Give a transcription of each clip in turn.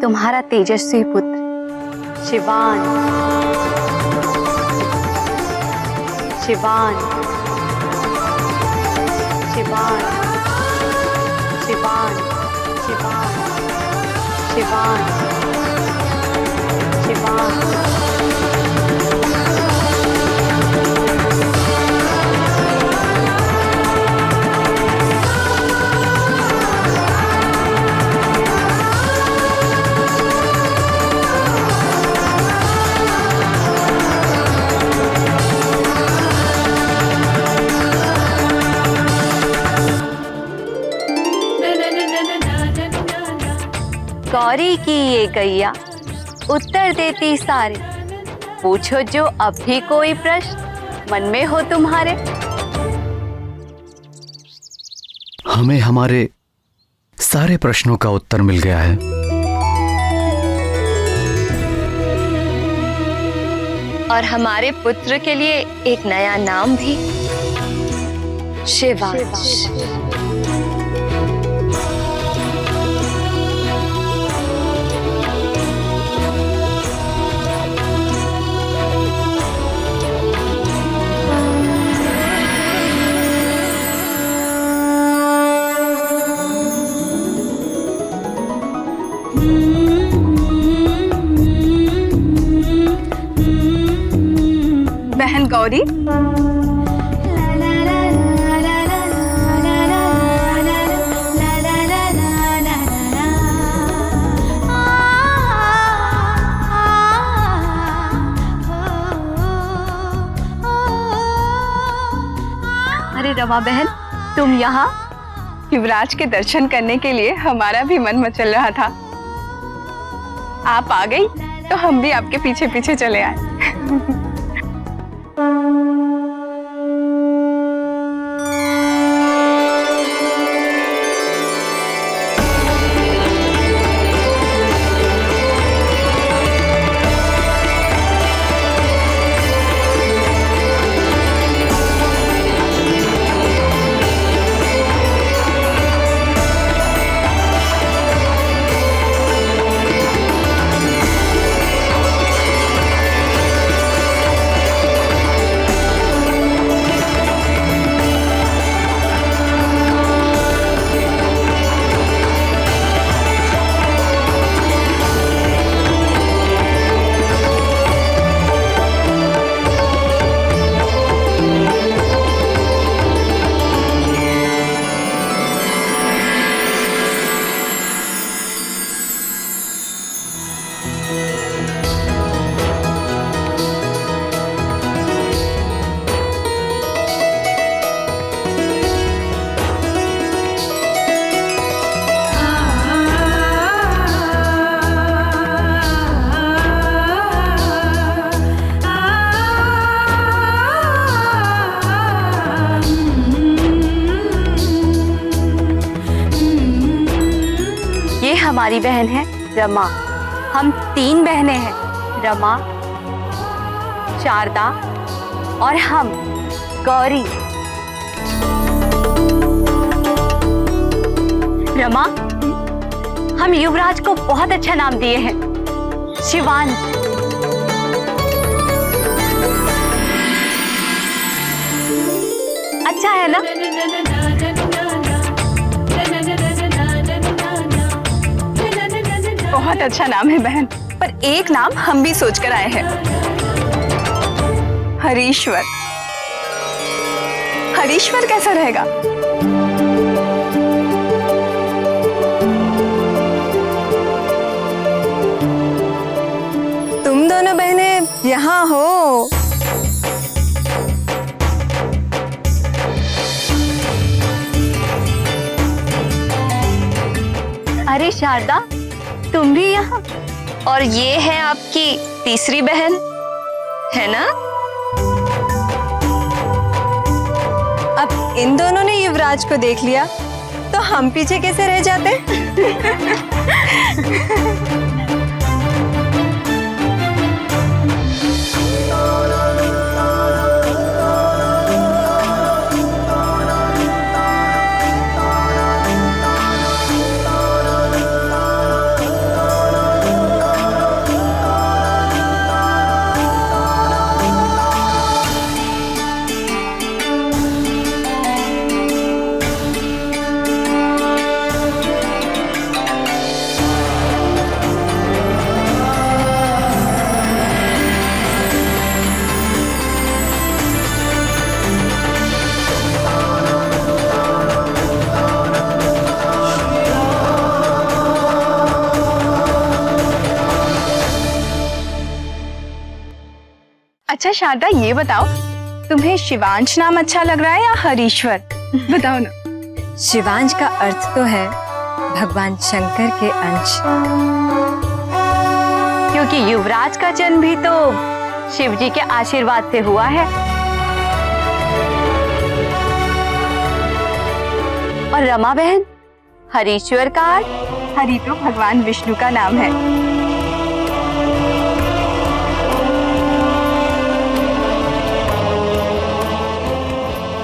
तुम्हारा तेजस्वी पुत्र शिवान। शिवान, शिवान, शिवान, शिवान, शिवान, शिवान। गौरी की ये गैया उत्तर देती सारे, पूछो जो अब भी कोई प्रश्न मन में हो तुम्हारे। हमें हमारे सारे प्रश्नों का उत्तर मिल गया है। और हमारे पुत्र के लिए एक नया नाम भी, शिवांश। बहन गौरी, अरे रमा बहन, तुम यहाँ? युवराज के दर्शन करने के लिए हमारा भी मन मचल रहा था। आप आ गई तो हम भी आपके पीछे पीछे चले आए। हमारी बहन है रमा। हम 3 बहनें हैं, रमा, शारदा और हम गौरी। रमा, हम युवराज को बहुत अच्छा नाम दिए हैं, शिवान। अच्छा है ना? बहुत अच्छा नाम है बहन, पर एक नाम हम भी सोच कर आए हैं, हरीश्वर। हरीश्वर कैसा रहेगा? तुम दोनों बहनें यहाँ हो। अरे शारदा, तुम भी यहाँ? और ये है आपकी तीसरी बहन, है ना? अब इन दोनों ने युवराज को देख लिया तो हम पीछे कैसे रह जाते? अच्छा शारदा, ये बताओ तुम्हें शिवांश नाम अच्छा लग रहा है या हरीश्वर? बताओ ना। शिवांश का अर्थ तो है भगवान शंकर के अंश, क्योंकि युवराज का जन्म भी तो शिव जी के आशीर्वाद से हुआ है। और रमा बहन, हरीश्वर का अर्थ? हरि तो भगवान विष्णु का नाम है।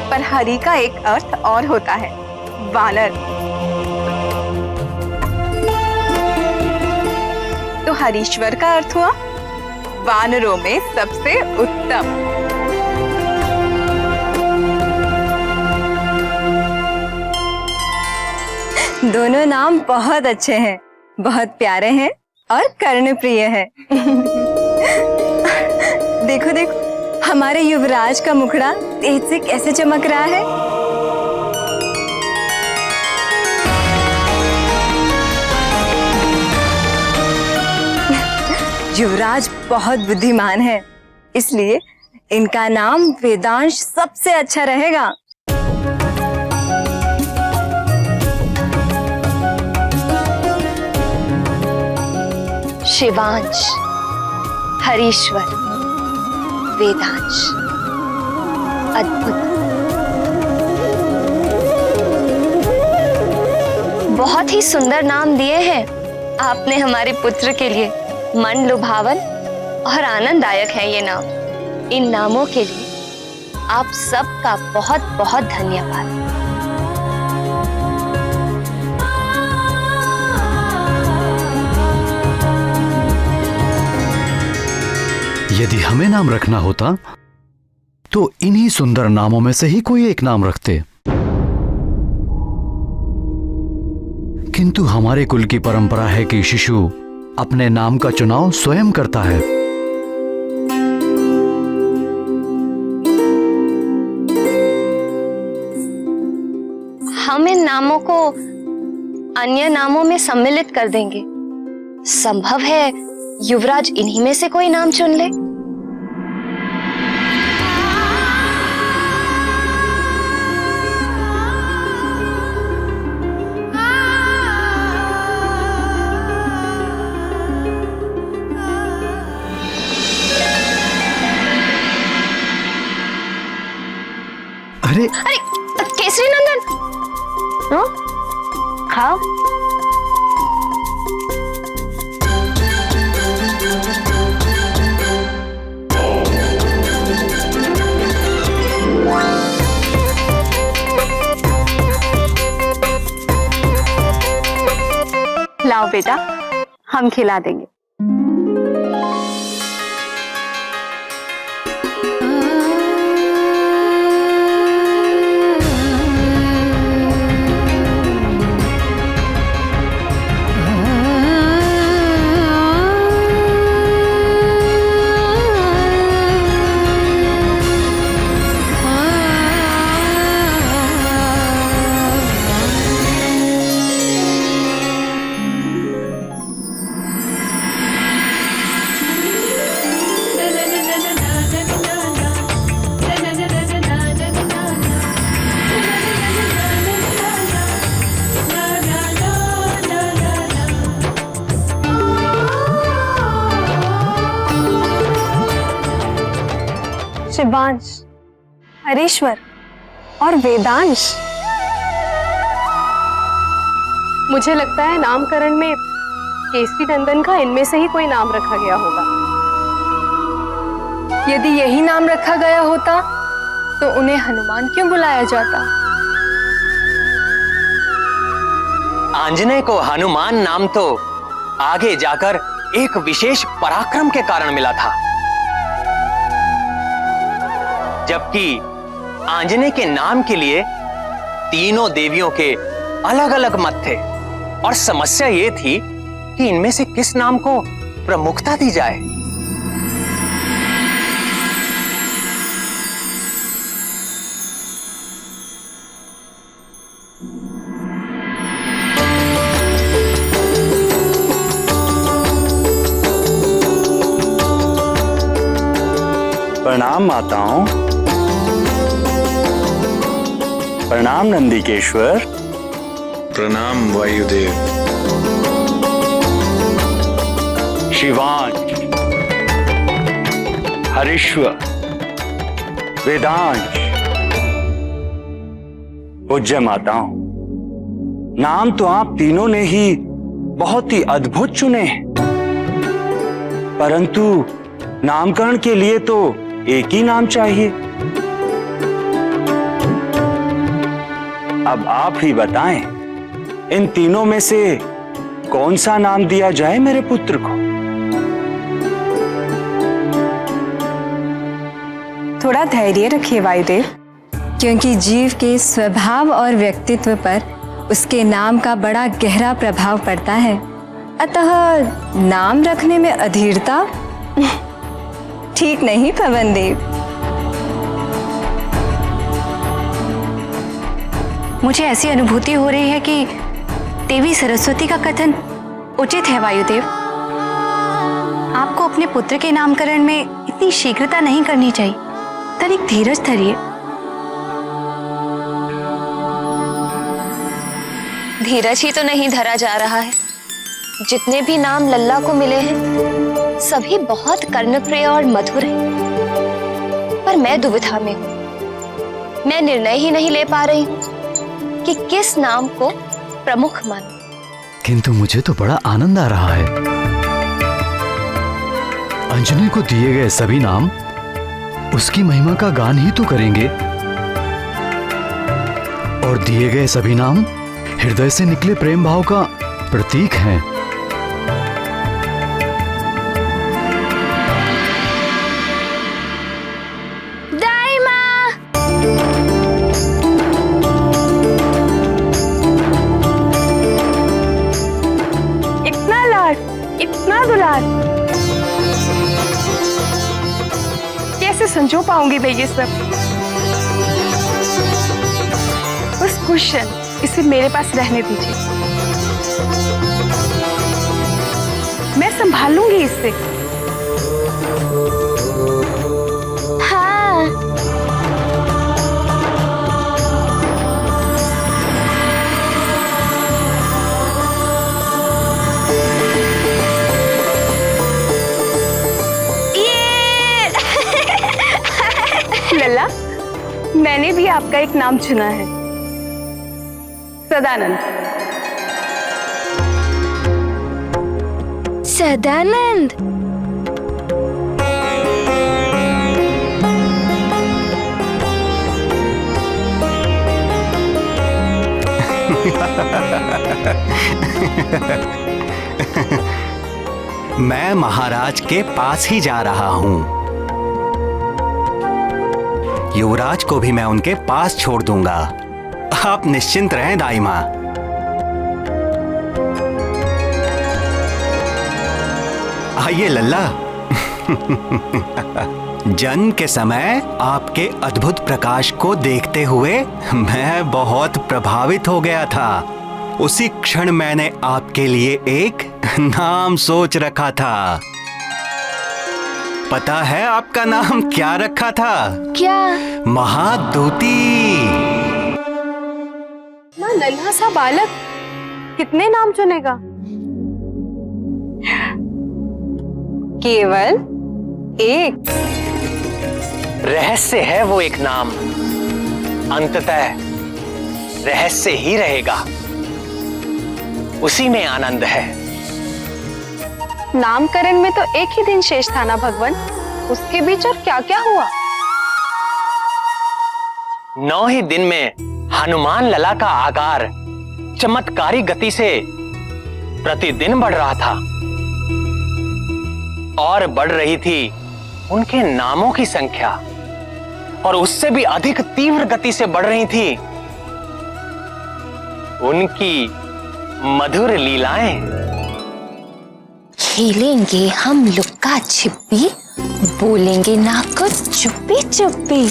पर हरि का एक अर्थ और होता है, वानर। तो हरीश्वर का अर्थ हुआ वानरों में सबसे उत्तम। दोनों नाम बहुत अच्छे हैं, बहुत प्यारे हैं और कर्णप्रिय हैं। देखो देखो, हमारे युवराज का मुखड़ा तेज से कैसे चमक रहा है। युवराज बहुत बुद्धिमान है, इसलिए इनका नाम वेदांश सबसे अच्छा रहेगा। शिवांश, हरीश्वर, वेदांश, अद्भुत। बहुत ही सुंदर नाम दिए हैं आपने हमारे पुत्र के लिए। मन लुभावन और आनंददायक है ये नाम। इन नामों के लिए आप सबका बहुत बहुत धन्यवाद। यदि हमें नाम रखना होता तो इन्हीं सुंदर नामों में से ही कोई एक नाम रखते, किंतु हमारे कुल की परंपरा है कि शिशु अपने नाम का चुनाव स्वयं करता है। हम इन नामों को अन्य नामों में सम्मिलित कर देंगे। संभव है युवराज इन्हीं में से कोई नाम चुन ले। अरे अरे केसरी नंदन, खाओ। लाओ बेटा, हम खिला देंगे। शिवांश, हरीश्वर और वेदांश। मुझे लगता है नामकरण में केसरी नंदन का इनमें से ही कोई नाम रखा गया होगा। यदि यही नाम रखा गया होता तो उन्हें हनुमान क्यों बुलाया जाता? आंजनेय को हनुमान नाम तो आगे जाकर एक विशेष पराक्रम के कारण मिला था, जबकि आंजनेय के नाम के लिए तीनों देवियों के अलग अलग मत थे और समस्या यह थी कि इनमें से किस नाम को प्रमुखता दी जाए। प्रणाम माताओं। प्रणाम नंदिकेश्वर। प्रणाम वायुदेव। शिवांश, हरीश्वर, वेदांश। पूज्य माताओं, नाम तो आप तीनों ने ही बहुत ही अद्भुत चुने हैं, परंतु नामकरण के लिए तो एक ही नाम चाहिए। अब आप ही बताएं, इन तीनों में से कौन सा नाम दिया जाए मेरे पुत्र को? थोड़ा धैर्य रखिए वायुदेव, क्योंकि जीव के स्वभाव और व्यक्तित्व पर उसके नाम का बड़ा गहरा प्रभाव पड़ता है। अतः नाम रखने में अधीरता ठीक नहीं पवन देव। मुझे ऐसी अनुभूति हो रही है कि देवी सरस्वती का कथन उचित है वायुदेव। आपको अपने पुत्र के नामकरण में इतनी शीघ्रता नहीं करनी चाहिए। तनिक धीरज धरिए। धीरज ही तो नहीं धरा जा रहा है। जितने भी नाम लल्ला को मिले हैं सभी बहुत कर्णप्रिय और मधुर हैं। पर मैं दुविधा में हूं। मैं निर्णय ही नहीं ले पा रही हूं कि किस नाम को प्रमुख मानूं। किंतु मुझे तो बड़ा आनंद आ रहा है। अंजनी को दिए गए सभी नाम उसकी महिमा का गान ही तो करेंगे, और दिए गए सभी नाम हृदय से निकले प्रेम भाव का प्रतीक हैं। इतना लाड, इतना दुलार, कैसे संजो पाऊंगी मैं ये सब? बस खुश है, इसे मेरे पास रहने दीजिए। मैं संभाल लूंगी इससे। हाँ। लल्ला, मैंने भी आपका एक नाम चुना है, सदानंद। सदानंद। मैं महाराज के पास ही जा रहा हूं। युवराज को भी मैं उनके पास छोड़ दूंगा। आप निश्चिंत रहें दाई मां। आइए लल्ला। जन्म के समय आपके अद्भुत प्रकाश को देखते हुए मैं बहुत प्रभावित हो गया था। उसी क्षण मैंने आपके लिए एक नाम सोच रखा था। पता है आपका नाम क्या रखा था? क्या? महादूती। ना नन्हा सा बालक कितने नाम चुनेगा? केवल एक। रहस्य है वो एक नाम, अंततः रहस्य ही रहेगा। उसी में आनंद है। नामकरण में तो एक ही दिन शेष था ना भगवान, उसके बीच और क्या क्या हुआ? 9 ही दिन में हनुमान लला का आकार चमत्कारी गति से प्रतिदिन बढ़ रहा था, और बढ़ रही थी उनके नामों की संख्या, और उससे भी अधिक तीव्र गति से बढ़ रही थी उनकी मधुर लीलाएं। खेलेंगे हम लुक्का छिपी, बोलेंगे ना कुछ चुप्पी चुप्पी।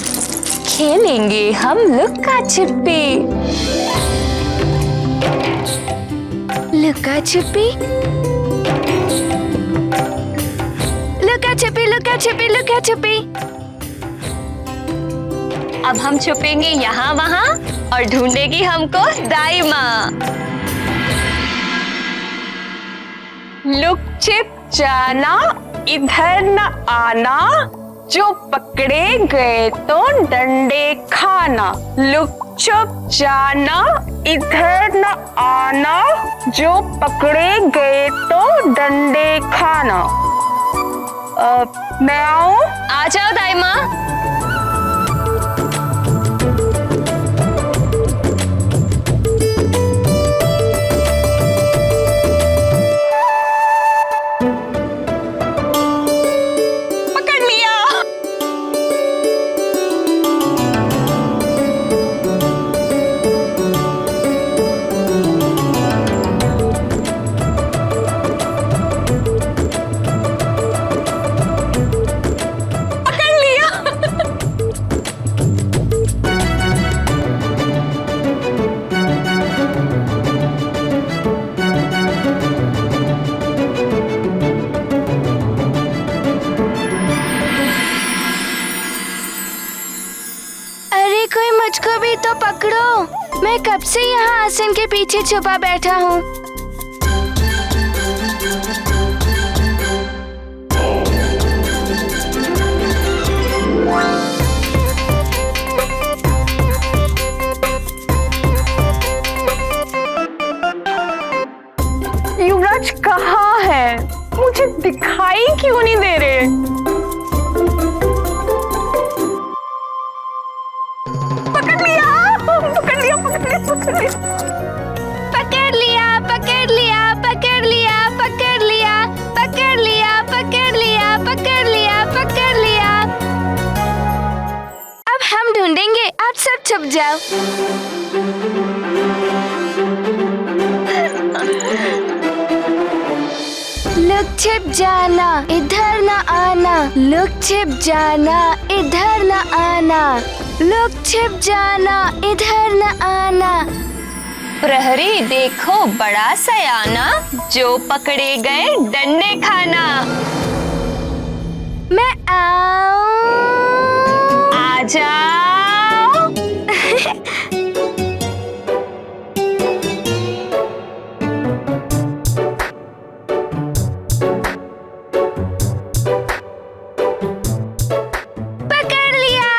खेलेंगे हम लुक्का छिपी। लुक्का छिपी, लुक्का छिपी, लुक्का छिपी, लुक्का छिपी। अब हम छुपेंगे यहाँ वहाँ और ढूंढेगी हमको दाई माँ। लुक छिप जाना, इधर न आना, जो पकड़े गए तो डंडे खाना। लुक छुप जाना, इधर न आना, जो पकड़े गए तो डंडे खाना। मैं आऊं? आ जाओ दाई माँ। मुझको भी तो पकड़ो, मैं कब से यहाँ आसन के पीछे छुपा बैठा हूँ। युवराज कहाँ है? मुझे दिखाई क्यों नहीं दे रहे? पकड़ लिया, पकड़ लिया, पकड़ लिया, पकड़ लिया, पकड़ लिया, पकड़ लिया, पकड़ लिया, पकड़ लिया। अब हम ढूंढेंगे, आप सब छुप जाओ। लुक छिप जाना, इधर न आना, लुक छिप जाना, इधर न आना, लुक छिप जाना, इधर न आना। प्रहरी देखो बड़ा सयाना, जो पकड़े गए डंडे खाना। मैं आऊं? आ जाओ। पकड़ लिया।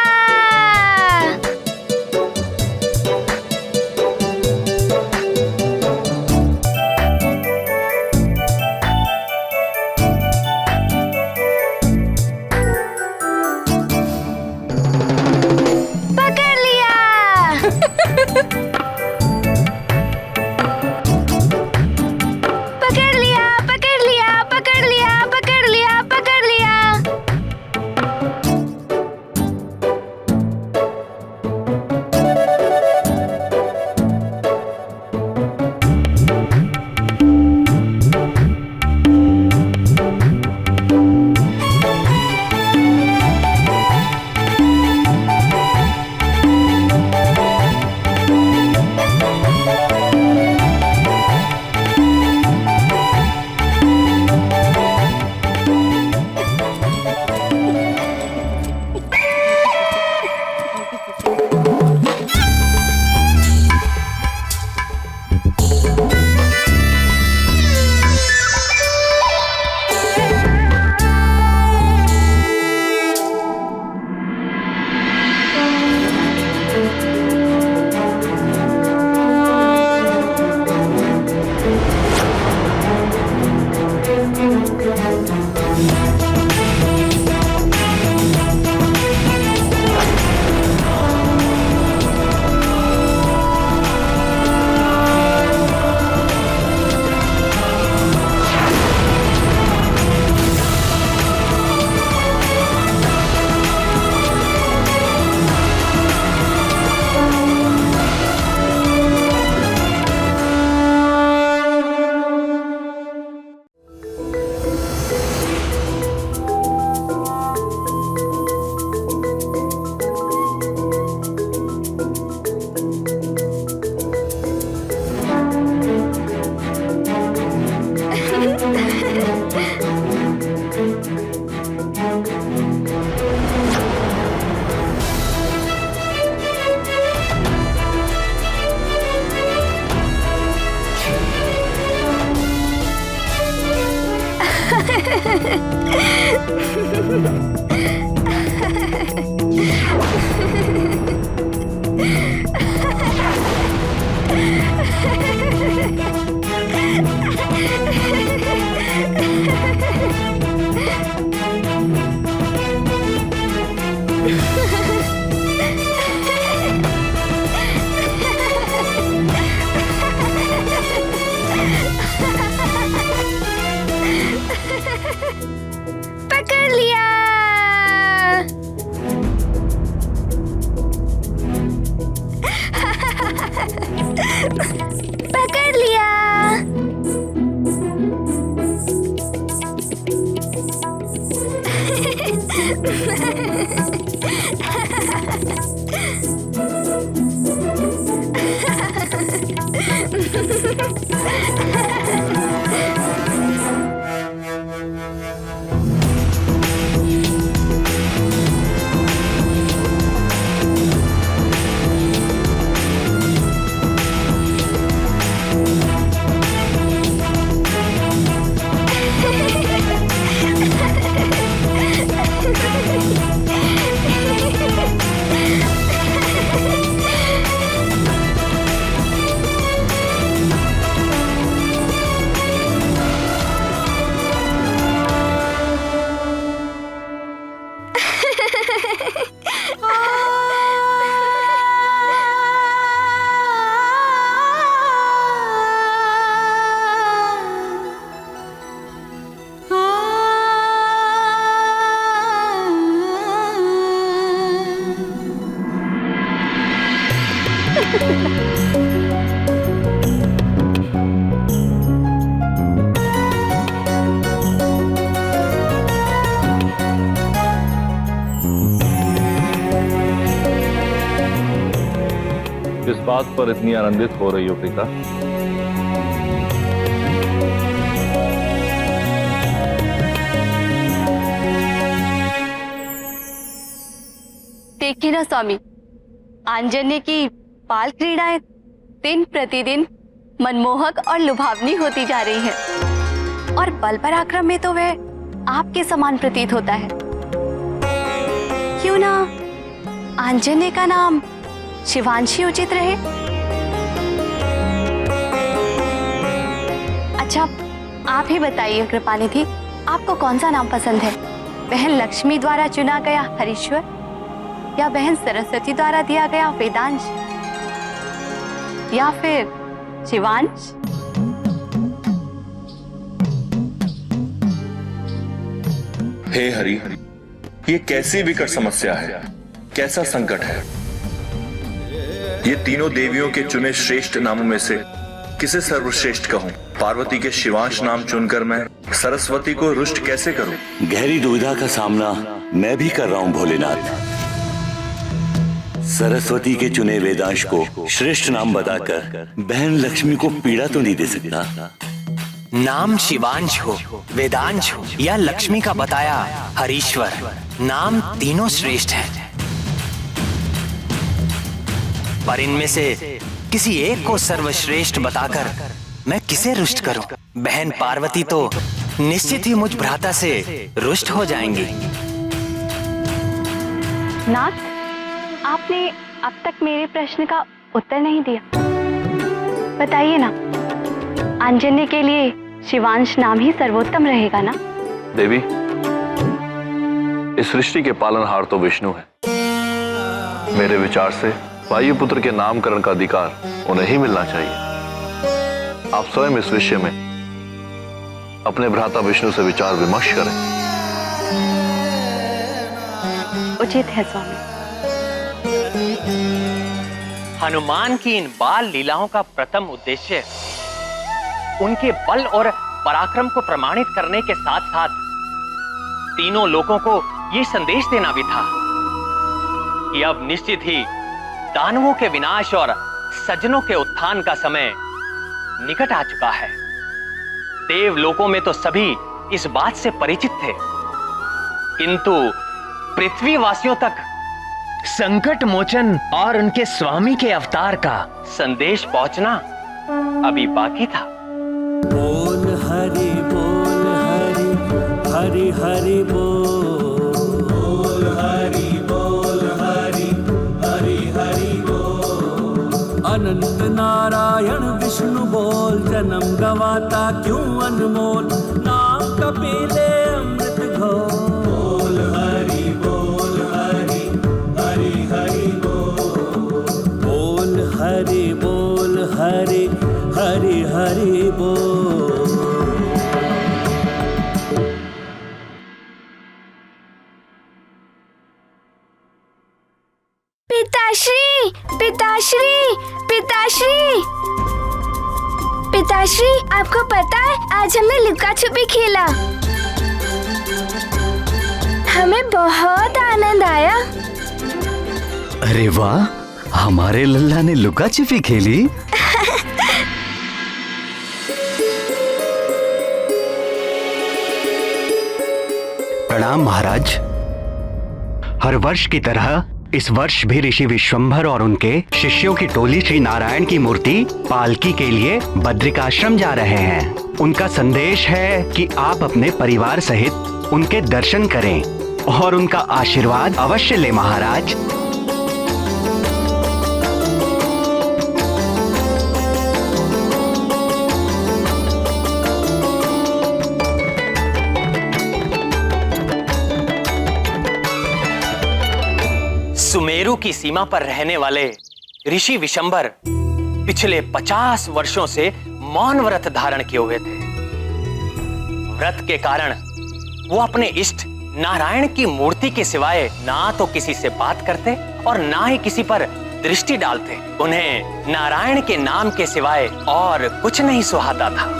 पकड़ लिया। पकड़ लिया। किस बात पर इतनी आनंदित हो रही हो पिता? देखिए ना स्वामी, आंजन्य की बाल क्रीड़ाएं दिन प्रतिदिन मनमोहक और लुभावनी होती जा रही है, और बल पराक्रम में तो वह आपके समान प्रतीत होता है। क्यों ना आंजन्य का नाम शिवांशी उचित रहे? अच्छा, आप ही बताइए कृपानिधि, आपको कौन सा नाम पसंद है? बहन लक्ष्मी द्वारा चुना गया हरीश्वर, या बहन सरस्वती द्वारा दिया गया वेदांश, या फिर शिवांश? हे हरि, ये कैसी विकट समस्या है, कैसा संकट है। ये तीनों देवियों के चुने श्रेष्ठ नामों में से किसे सर्वश्रेष्ठ कहूं? पार्वती के शिवांश नाम चुनकर मैं सरस्वती को रुष्ट कैसे करूं? गहरी दुविधा का सामना मैं भी कर रहा हूं भोलेनाथ। सरस्वती के चुने वेदांश को श्रेष्ठ नाम बताकर बहन लक्ष्मी को पीड़ा तो नहीं दे सकता। नाम शिवांश हो, वेदांश हो या लक्ष्मी का बताया हरीश्वर, नाम तीनों श्रेष्ठ हैं। पर इनमें से किसी एक को सर्वश्रेष्ठ बताकर मैं किसे रुष्ट करूं? बहन पार्वती तो निश्चित ही मुझ भ्राता से रुष्ट हो जाएंगी। नाथ, आपने अब तक मेरे प्रश्न का उत्तर नहीं दिया। बताइए ना, आंजन्य के लिए शिवांश नाम ही सर्वोत्तम रहेगा ना? देवी, इस सृष्टि के पालनहार तो विष्णु है। मेरे विचार से वायुपुत्र के नामकरण का अधिकार उन्हें ही मिलना चाहिए। आप स्वयं इस विषय में अपने भ्राता विष्णु से विचार विमर्श करें। उचित है स्वामी। हनुमान की इन बाल लीलाओं का प्रथम उद्देश्य उनके बल और पराक्रम को प्रमाणित करने के साथ साथ तीनों लोगों को यह संदेश देना भी था कि अब निश्चित ही दानवों के विनाश और सज्जनों के उत्थान का समय निकट आ चुका है। देवलोकों में तो सभी इस बात से परिचित थे, किंतु पृथ्वीवासियों तक संकट मोचन और उनके स्वामी के अवतार का संदेश पहुंचना अभी बाकी था। बोल हरि हरि हरि बोल हरि बोल हरि हरि हरि बोल। अनंत नारायण विष्णु बोल, जन्म गवाता क्यों अनमोल, नाम कपिले अमृत घोल। हरि बोल हरि हरि हरि बोल हरि बोल हरि हरि हरि बोल। पिताश्री पिताश्री पिताश्री पिताश्री, आपको पता है आज हमने लुका छुपी खेला, हमें बहुत आनंद आया। अरे वाह, हमारे लल्ला ने लुका छिपी खेली। प्रणाम महाराज। हर वर्ष की तरह इस वर्ष भी ऋषि विश्वंभर और उनके शिष्यों की टोली श्री नारायण की मूर्ति पालकी के लिए बद्रिकाश्रम जा रहे हैं। उनका संदेश है कि आप अपने परिवार सहित उनके दर्शन करें और उनका आशीर्वाद अवश्य लें महाराज। सुमेरु की सीमा पर रहने वाले ऋषि विशंबर पिछले 50 वर्षों से मौन व्रत धारण किए हुए थे। व्रत के कारण वो अपने इष्ट नारायण की मूर्ति के सिवाय ना तो किसी से बात करते और ना ही किसी पर दृष्टि डालते। उन्हें नारायण के नाम के सिवाय और कुछ नहीं सुहाता था।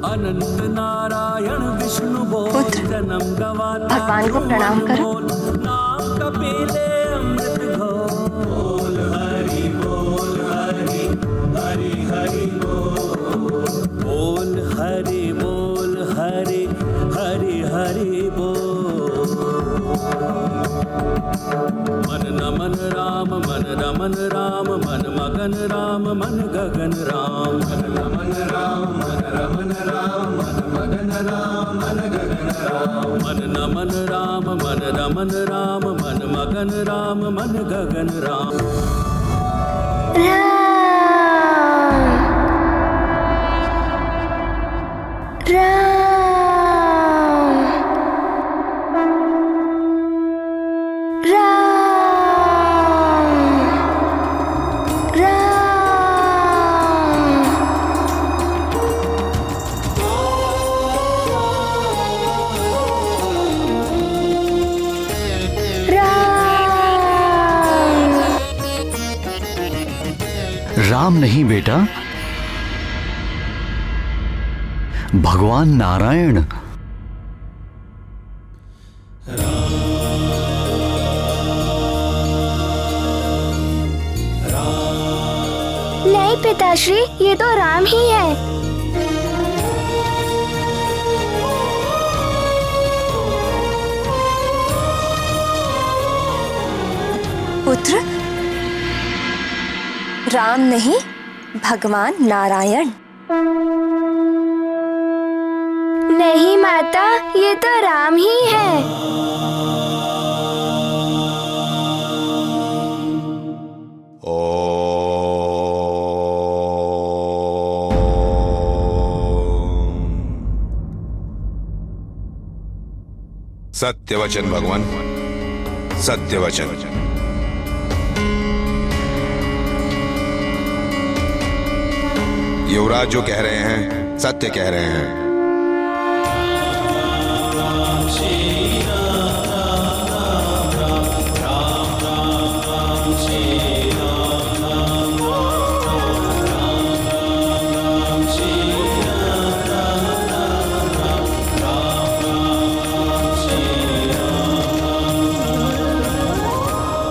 अनंत नारायण विष्णु बोल, जन्म गवाता भगवान को प्रणाम करो। नाम कपिले अमृत घोल। हरि बोल हरि हरि हरि बोल हरि बोल हरि हरि हरि बोल। मन नमन राम मन रमन राम, मन मगन राम मन गगन राम। मन नमन राम मन रमन राम, मन मगन राम मन गगन राम। मन नमन राम मन रमन राम, मन मगन राम मन गगन राम। राम नहीं बेटा, भगवान नारायण। नहीं पिताश्री, ये तो राम ही है। पुत्र, राम नहीं, भगवान नारायण। नहीं माता, ये तो राम ही है। सत्य वचन भगवान, सत्य वचन। युवराज जो कह रहे हैं सत्य कह रहे हैं।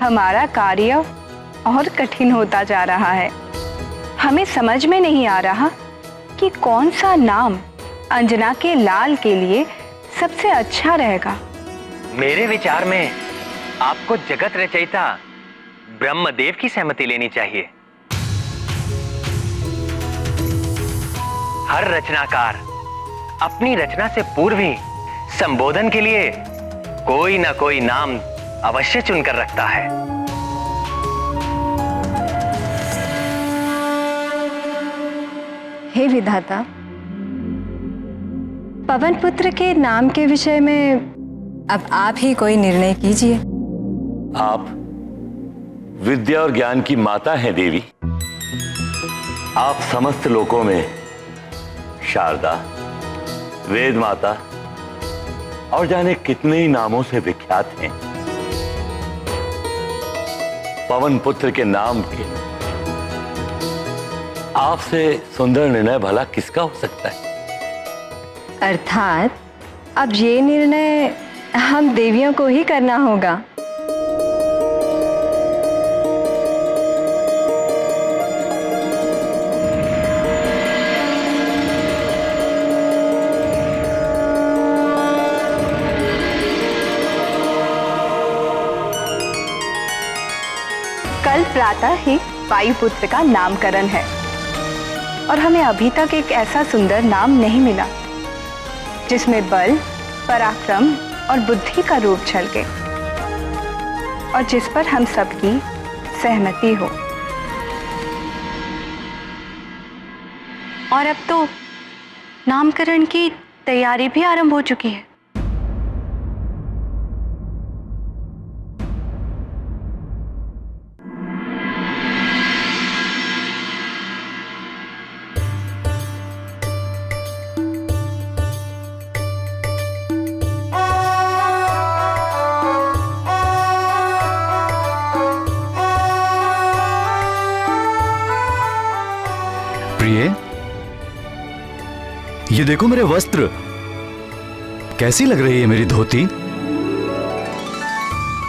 हमारा कार्य और कठिन होता जा रहा है। हमें समझ में नहीं आ रहा कि कौन सा नाम अंजना के लाल के लिए सबसे अच्छा रहेगा। मेरे विचार में आपको जगत रचयिता ब्रह्मदेव की सहमति लेनी चाहिए। हर रचनाकार अपनी रचना से पूर्व ही संबोधन के लिए कोई ना कोई नाम अवश्य चुनकर रखता है। हे विधाता, पवन पुत्र के नाम के विषय में अब आप ही कोई निर्णय कीजिए। आप विद्या और ज्ञान की माता हैं देवी। आप समस्त लोकों में शारदा, वेद माता और जाने कितने ही नामों से विख्यात हैं। पवन पुत्र के नाम के आपसे सुंदर निर्णय भला किसका हो सकता है? अर्थात अब ये निर्णय हम देवियों को ही करना होगा। कल प्रातः ही वायुपुत्र का नामकरण है और हमें अभी तक एक ऐसा सुंदर नाम नहीं मिला जिसमें बल, पराक्रम और बुद्धि का रूप झलके और जिस पर हम सबकी सहमति हो। और अब तो नामकरण की तैयारी भी आरंभ हो चुकी है। प्रिय, ये देखो मेरे वस्त्र, कैसी लग रही है मेरी धोती?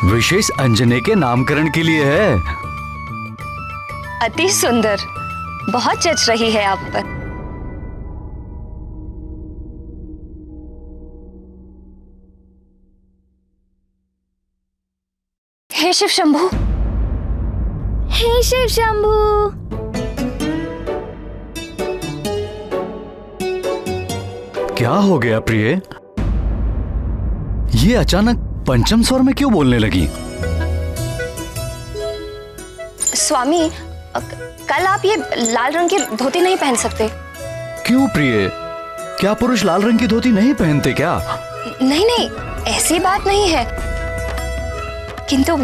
विशेष अंजने के नामकरण के लिए है। अति सुंदर, बहुत जच रही है आप पर। हे शिव शंभू, हे शिव शंभू। क्या हो गया प्रिय? ये अचानक पंचम स्वर में क्यों बोलने लगी? स्वामी, कल आप ये लाल रंग की धोती नहीं पहन सकते। क्यों प्रिय? क्या पुरुष लाल रंग की धोती नहीं पहनते क्या? नहीं नहीं, ऐसी बात नहीं है, किंतु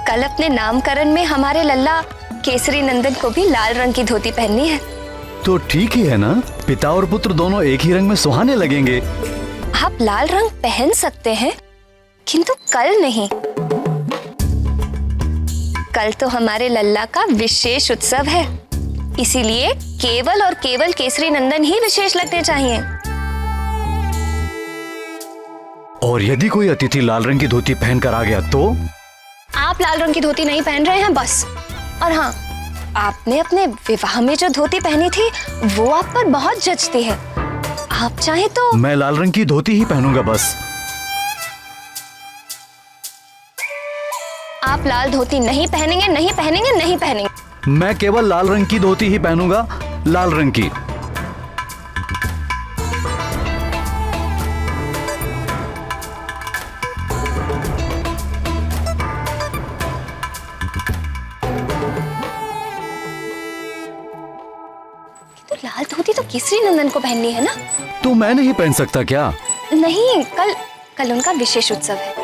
कल अपने नामकरण में हमारे लल्ला केसरी नंदन को भी लाल रंग की धोती पहननी है। तो ठीक ही है ना, पिता और पुत्र दोनों एक ही रंग में सुहाने लगेंगे। आप लाल रंग पहन सकते हैं, किंतु कल नहीं। कल तो हमारे लल्ला का विशेष उत्सव है, इसीलिए केवल और केवल केसरी नंदन ही विशेष लगने चाहिए। और यदि कोई अतिथि लाल रंग की धोती पहनकर आ गया तो? आप लाल रंग की धोती नहीं पहन रहे हैं बस। और हाँ, आपने अपने विवाह में जो धोती पहनी थी वो आप पर बहुत जचती है। आप चाहे तो। मैं लाल रंग की धोती ही पहनूंगा बस। आप लाल धोती नहीं पहनेंगे, नहीं पहनेंगे, नहीं पहनेंगे। मैं केवल लाल रंग की धोती ही पहनूंगा, लाल रंग की। तो लाल धोती तो केसरी नंदन को पहननी है ना? तो मैं नहीं पहन सकता क्या? नहीं, कल उनका विशेष उत्सव है।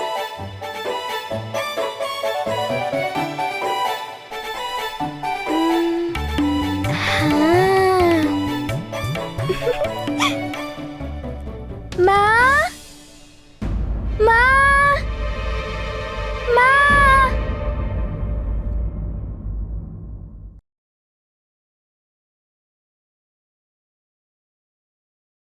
माँ,